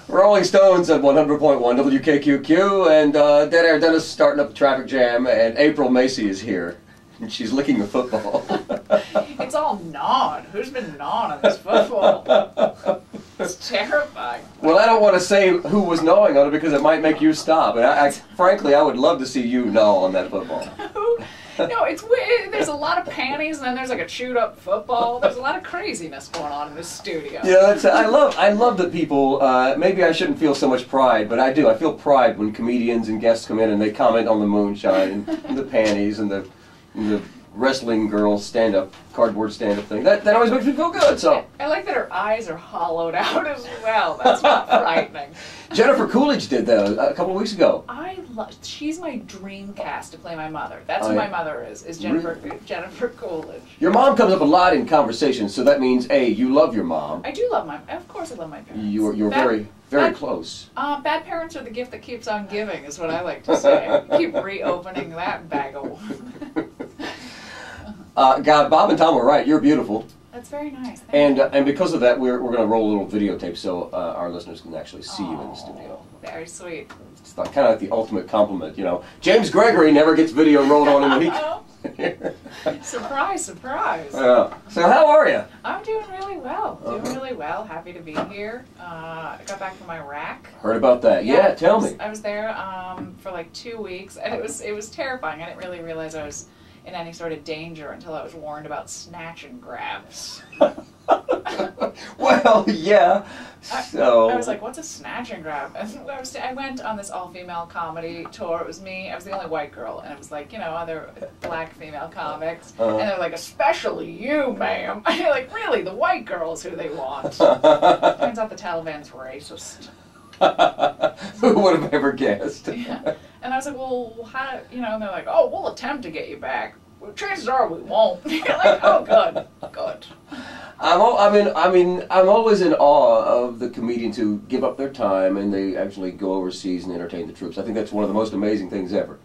Rolling Stones at 100.1 WKQQ, and DeadAir Dennis starting up the traffic jam, and April Macie is here, and she's licking the football. It's all gnawed. Who's been gnawing on this football? It's terrifying. Well, I don't want to say who was gnawing on it because it might make you stop, and frankly, I would love to see you gnaw on that football. No, it's weird. There's a lot of panties, and then there's like a chewed up football. There's a lot of craziness going on in this studio. Yeah, I love that people. Maybe I shouldn't feel so much pride, but I do. I feel pride when comedians and guests come in and they comment on the moonshine and the panties and the wrestling girls stand-up, cardboard stand-up thing. That always makes me feel good. So I like that her eyes are hollowed out as well. That's not frightening. Jennifer Coolidge did that a couple of weeks ago. She's my dream cast to play my mother. That's who my mother is Jennifer Coolidge. Your mom comes up a lot in conversation, so that means A, you love your mom. I do love of course I love my parents. You're very close. Bad parents are the gift that keeps on giving, is what I like to say. Keep reopening that bag of God, Bob and Tom were right. You're beautiful. That's very nice. And because of that, we're going to roll a little videotape so our listeners can actually see you in the studio. Very sweet. It's kind of like the ultimate compliment, you know. James Gregory never gets video rolled on him when he. Surprise, surprise. So how are you? I'm doing really well. Doing really well. Happy to be here. I got back from Iraq. Heard about that? Yeah, tell me. I was there for like 2 weeks, and it was terrifying. I didn't really realize I was in any sort of danger until I was warned about snatch and grabs. Well, yeah. So I was like, what's a snatch and grab? And I went on this all-female comedy tour. It was me. I was the only white girl. And it was like, you know, other black female comics. And they're like, especially you, ma'am. And you're like, really? The white girl's who they want. Turns out the Taliban's racist. Who would have ever guessed? Yeah. And I was like, well, how, you know, and they're like, oh, we'll attempt to get you back. Well, chances are we won't. You're like, oh, good. I'm always in awe of the comedians who give up their time and they actually go overseas and entertain the troops. I think that's one of the most amazing things ever.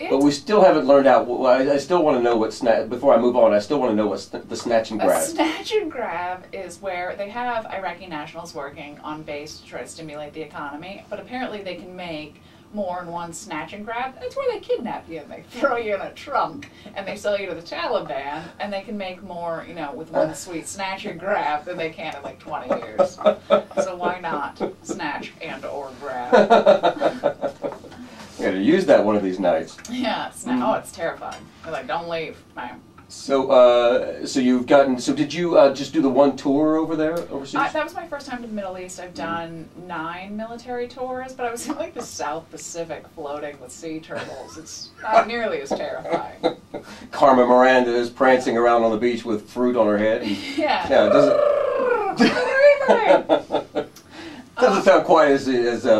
But we still haven't learned out. I still want to know what before I move on. I still want to know what the snatch and grab. A snatch and grab is where they have Iraqi nationals working on base to try to stimulate the economy, but apparently they can make more in one snatch and grab. That's where they kidnap you and they throw you in a trunk and they sell you to the Taliban, and they can make more, you know, with one sweet snatch and grab than they can in like 20 years. So why not snatch and or grab? I'm gonna use that one of these nights. Yeah, it's terrifying. They're like, don't leave, ma'am. So, you've gotten. So, did you just do the one tour over there overseas? That was my first time to the Middle East. I've done 9 military tours, but I was in like the South Pacific floating with sea turtles. It's not nearly as terrifying. Carmen Miranda is prancing around on the beach with fruit on her head. And, yeah. Doesn't sound quite as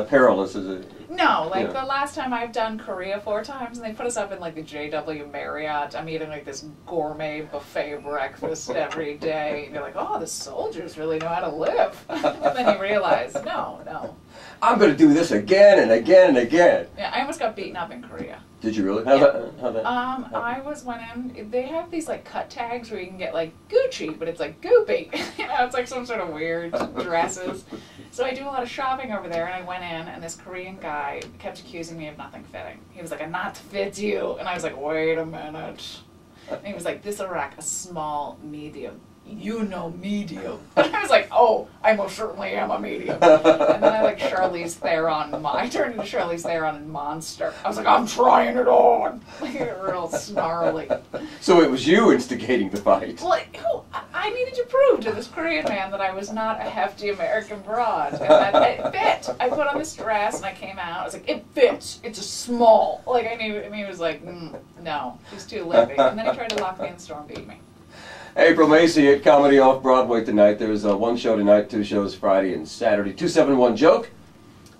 perilous as it. No, like the last time I've done Korea 4 times, and they put us up in like the JW Marriott. I'm eating like this gourmet buffet breakfast every day. And you're like, oh, the soldiers really know how to live. And then you realize, no. I'm going to do this again and again and again. Yeah, I almost got beaten up in Korea. Did you really? How that? I went in. They have these like cut tags where you can get like Gucci, but it's like goopy. You know, it's like some sort of weird dresses. So I do a lot of shopping over there, and I went in, and this Korean guy kept accusing me of nothing fitting. He was like, "A knot fits you," and I was like, "Wait a minute." And he was like, "This Iraq, a small, medium." You know, medium. And I was like, oh, I most certainly am a medium. And then I like Charlize Theron. I turned into Charlize Theron in Monster. I was like, I'm trying it on. Like, real snarly. So it was you instigating the fight. Well, I needed to prove to this Korean man that I was not a hefty American broad. And that it fit. I put on this dress and I came out. I was like, it fits. It's a small. Like, I knew, and he was like, no, she's too lippy. And then he tried to lock me in the store and beat me. April Macie at Comedy Off-Broadway tonight. There's one show tonight, 2 shows Friday and Saturday. 271-JOKE.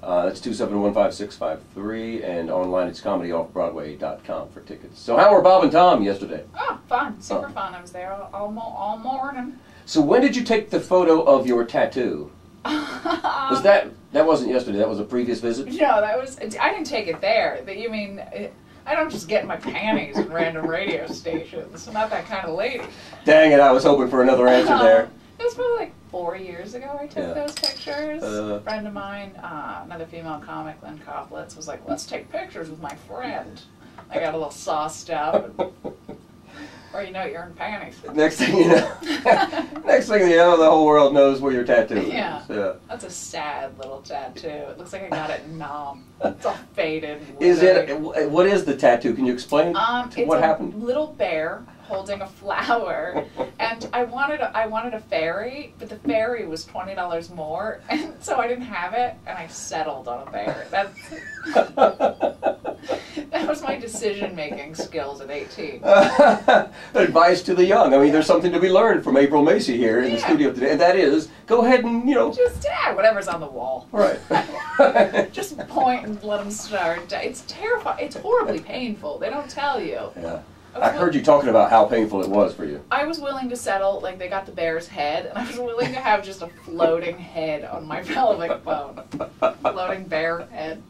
That's 271-5653. And online it's comedyoffbroadway.com for tickets. So how were Bob and Tom yesterday? Oh, fun. Super fun. I was there all morning. So when did you take the photo of your tattoo? Was that wasn't yesterday, that was a previous visit? No, I didn't take it there. You mean... I don't just get my panties in random radio stations. I'm not that kind of lady. Dang it, I was hoping for another answer there. 4 years ago I took those pictures. A friend of mine, another female comic, Lynn Koplitz, was like, let's take pictures with my friend. I got a little sauced up. Or you know, you're in panics. Next thing you know, the whole world knows where your tattoo is. Yeah. That's a sad little tattoo. It looks like I got it in Nam. It's all faded. What is the tattoo? Can you explain what happened? It's a little bear holding a flower, and I wanted a fairy, but the fairy was $20 more, and so I didn't have it, and I settled on a bear. That was my decision-making skills at 18. Advice to the young. I mean, there's something to be learned from April Macie here in the studio today, and that is, go ahead and, just, whatever's on the wall. Right. Just point and let them start. It's terrifying. It's horribly painful. They don't tell you. Yeah. I heard you talking about how painful it was for you. I was willing to settle, like they got the bear's head, and I was willing to have just a floating head on my pelvic bone. Floating bear head.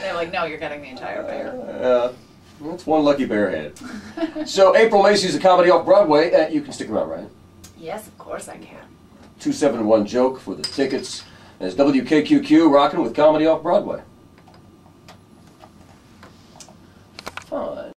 They're like, no, you're getting the entire bear. That's one lucky bear head. So April Macie's a comedy off Broadway. You can stick around, right? Yes, of course I can. 271 joke for the tickets. There's WKQQ rocking with comedy off Broadway.